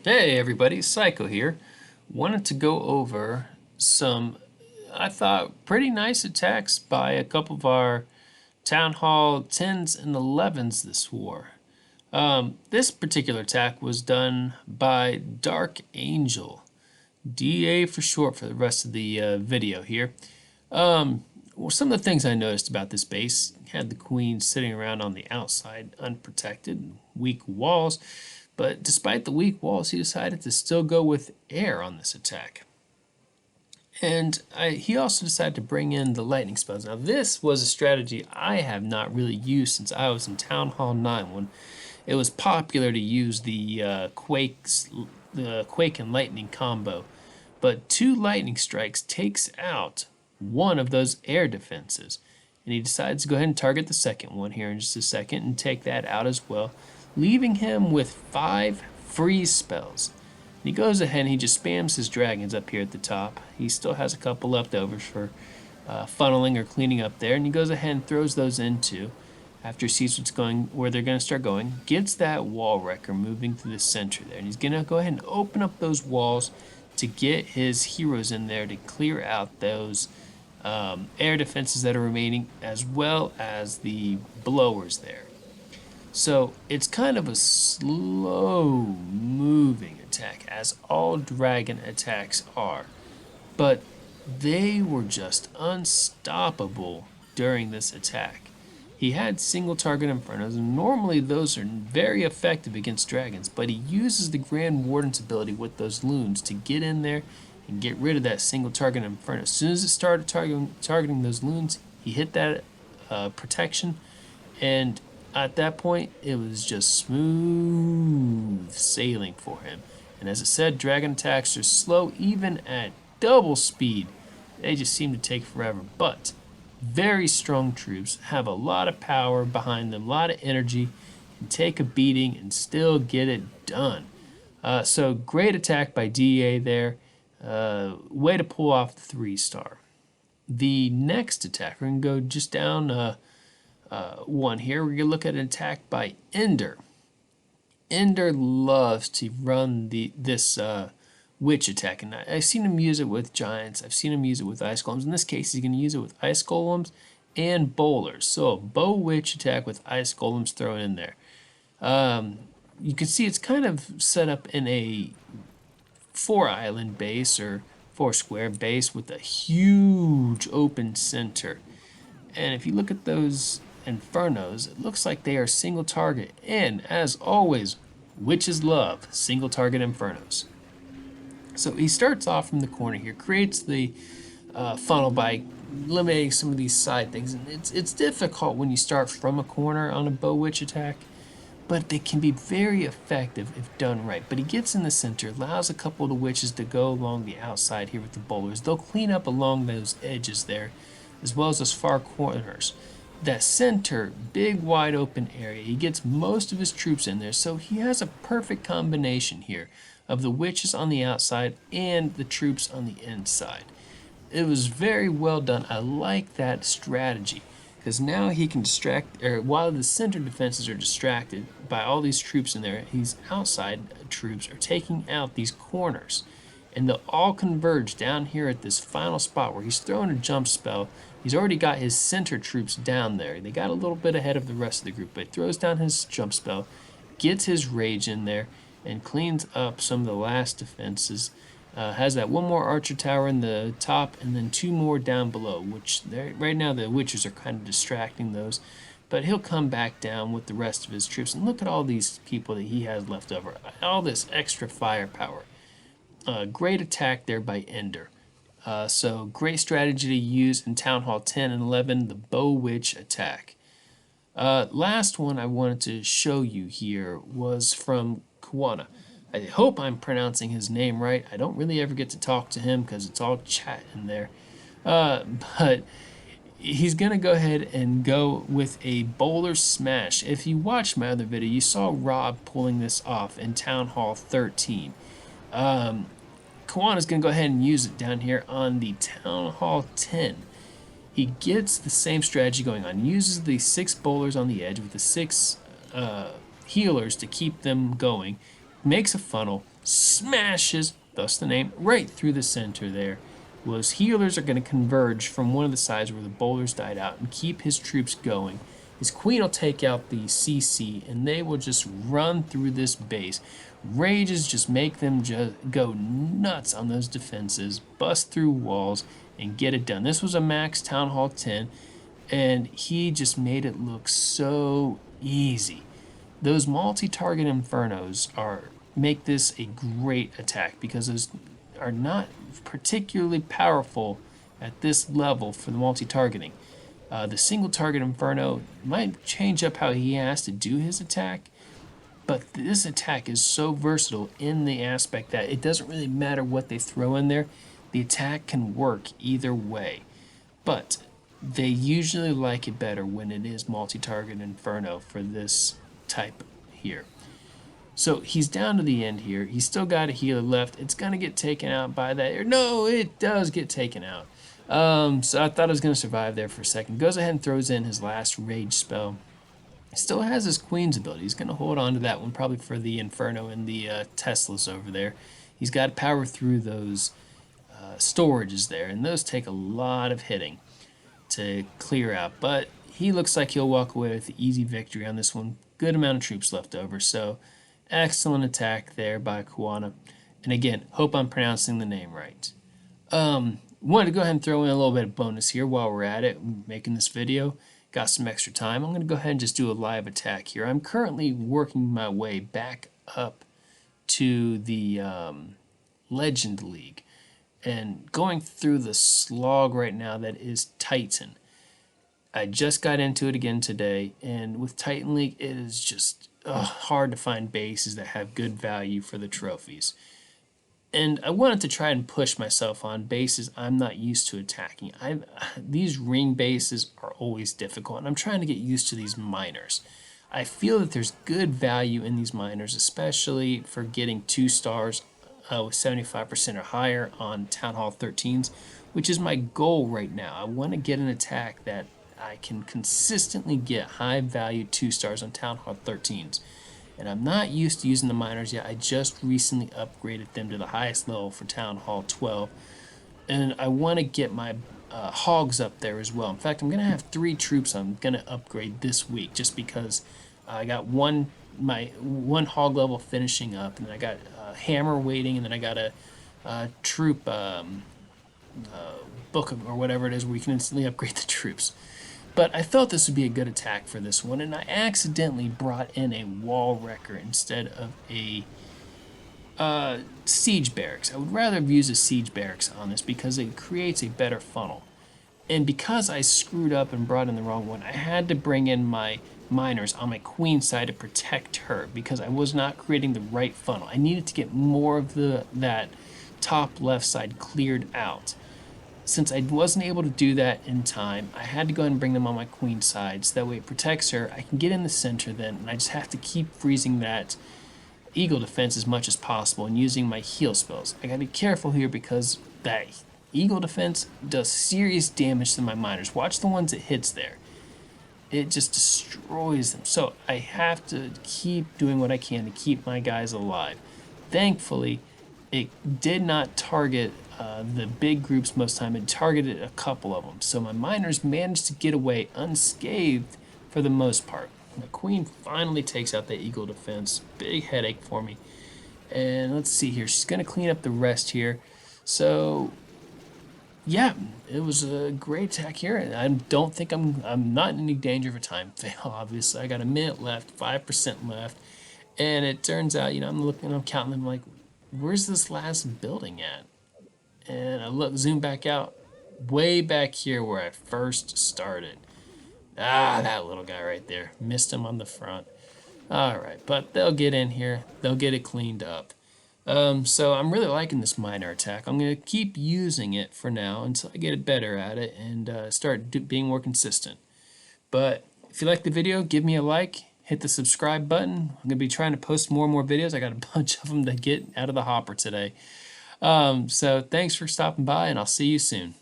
Hey everybody, Psycho here. Wanted to go over some, I thought, pretty nice attacks by a couple of our Town Hall 10s and 11s this war. This particular attack was done by Dark Angel, DA for short for the rest of the video here. Well, some of the things I noticed about this base had the queen sitting around on the outside, unprotected, weak walls. But despite the weak walls, he decided to still go with air on this attack. And he also decided to bring in the lightning spells. Now this was a strategy I have not really used since I was in Town Hall 9 when it was popular to use the Quake and Lightning combo. But two lightning strikes takes out one of those air defenses. And he decides to go ahead and target the second one here in just a second and take that out as well, leaving him with 5 freeze spells. And he goes ahead and he just spams his dragons up here at the top. He still has a couple leftovers for funneling or cleaning up there, and he goes ahead and throws those into, after he sees what's going, where they're going to start going, gets that wall wrecker moving through the center there, and he's going to go ahead and open up those walls to get his heroes in there to clear out those air defenses that are remaining, as well as the blowers there. So it's kind of a slow moving attack, as all dragon attacks are, but they were just unstoppable during this attack. He had single target infernos, and normally those are very effective against dragons, but he uses the Grand Warden's ability with those loons to get in there and get rid of that single target inferno. As soon as it started targeting those loons, he hit that protection, and at that point, it was just smooth sailing for him. And as I said, dragon attacks are slow even at double speed. They just seem to take forever. But very strong troops have a lot of power behind them, a lot of energy, can take a beating and still get it done. So great attack by DA there. Way to pull off the 3-star. The next attack, we're going to go just down one here. We're going to look at an attack by Ender. Ender loves to run this witch attack, and I've seen him use it with giants. I've seen him use it with ice golems. In this case, he's going to use it with ice golems and bowlers. So a bow witch attack with ice golems thrown in there. You can see it's kind of set up in a 4-island base or 4-square base with a huge open center. And if you look at those infernos, it looks like they are single target. And as always, witches love single target infernos. So he starts off from the corner here, creates the funnel by eliminating some of these side things. And it's difficult when you start from a corner on a bow witch attack, but they can be very effective if done right. But he gets in the center, allows a couple of the witches to go along the outside here with the bowlers. They'll clean up along those edges there, as well as those far corners. That center, big wide open area, he gets most of his troops in there, so he has a perfect combination here of the witches on the outside and the troops on the inside. It was very well done. I like that strategy, because now he can distract, or while the center defenses are distracted by all these troops in there, his outside troops are taking out these corners, and they'll all converge down here at this final spot where he's throwing a jump spell. He's already got his center troops down there. They got a little bit ahead of the rest of the group, but he throws down his jump spell, gets his rage in there, and cleans up some of the last defenses. Has that one more archer tower in the top and then 2 more down below, which right now the witches are kind of distracting those. But he'll come back down with the rest of his troops. And look at all these people that he has left over. All this extra firepower. Great attack there by Ender. So great strategy to use in Town Hall 10 and 11, the Bow Witch attack. Last one I wanted to show you here was from Kawana. I hope I'm pronouncing his name right. I don't really ever get to talk to him because it's all chat in there. But he's going to go ahead and go with a bowler smash. If you watched my other video, you saw Rob pulling this off in Town Hall 13. Kawana's going to go ahead and use it down here on the Town Hall 10. He gets the same strategy going on. Uses the 6 bowlers on the edge with the 6 healers to keep them going. makes a funnel, smashes, thus the name, right through the center there. Well, his healers are going to converge from one of the sides where the boulders died out and keep his troops going. His queen will take out the CC and they will just run through this base. Rages just make them just go nuts on those defenses, bust through walls, and get it done. This was a max Town Hall 10, and he just made it look so easy. Those multi-target infernos are make this a great attack because those are not particularly powerful at this level for the multi-targeting. The single target inferno might change up how he has to do his attack, but this attack is so versatile in the aspect that it doesn't really matter what they throw in there. The attack can work either way, but they usually like it better when it is multi-target inferno for this type here. So he's down to the end here. He's still got a healer left. It's going to get taken out by that. No, it does get taken out. So I thought I was going to survive there for a second. Goes ahead and throws in his last rage spell. Still has his Queen's ability. He's going to hold on to that one probably for the Inferno and the Teslas over there. He's got to power through those storages there, and those take a lot of hitting to clear out. But he looks like he'll walk away with the easy victory on this one. Good amount of troops left over, so excellent attack there by Kuana. And again, hope I'm pronouncing the name right. Wanted to go ahead and throw in a little bit of bonus here while we're at it, making this video. Got some extra time. I'm going to go ahead and just do a live attack here. I'm currently working my way back up to the Legend League and going through the slog right now that is Titan. I just got into it again today, and with Titan League, it is just hard to find bases that have good value for the trophies. And I wanted to try and push myself on bases I'm not used to attacking. These ring bases are always difficult, and I'm trying to get used to these miners. I feel that there's good value in these miners, especially for getting 2 stars with 75% or higher on Town Hall 13s, which is my goal right now. I want to get an attack that I can consistently get high value 2 stars on Town Hall 13s. And I'm not used to using the miners yet. I just recently upgraded them to the highest level for Town Hall 12. And I want to get my hogs up there as well. In fact, I'm going to have 3 troops I'm going to upgrade this week just because I got my one hog level finishing up, and then I got a hammer waiting, and then I got a troop book or whatever it is where you can instantly upgrade the troops. But I thought this would be a good attack for this one, and I accidentally brought in a wall wrecker instead of a siege barracks. I would rather have used a siege barracks on this because it creates a better funnel. And because I screwed up and brought in the wrong one, I had to bring in my miners on my queen side to protect her because I was not creating the right funnel. I needed to get more of that top left side cleared out. Since I wasn't able to do that in time, I had to go ahead and bring them on my queen side so that way it protects her. I can get in the center then, and I just have to keep freezing that eagle defense as much as possible and using my heal spells. I gotta be careful here because that eagle defense does serious damage to my miners. Watch the ones it hits there. It just destroys them. So I have to keep doing what I can to keep my guys alive. Thankfully, it did not target the big groups most of the time. It targeted a couple of them. So my miners managed to get away unscathed for the most part. My queen finally takes out the eagle defense. Big headache for me. And let's see here. She's going to clean up the rest here. So yeah, it was a great attack here. And I don't think I'm not in any danger of a time fail, obviously. I got a minute left, 5% left. And it turns out, I'm counting them like, where's this last building at? And I zoom back out, way back here where I first started. That little guy right there. Missed him on the front. All right, but they'll get in here. They'll get it cleaned up. So I'm really liking this miner attack. I'm going to keep using it for now until I get better at it and start being more consistent. But if you like the video, give me a like. Hit the subscribe button. I'm going to be trying to post more and more videos. I got a bunch of them to get out of the hopper today. So thanks for stopping by, and I'll see you soon.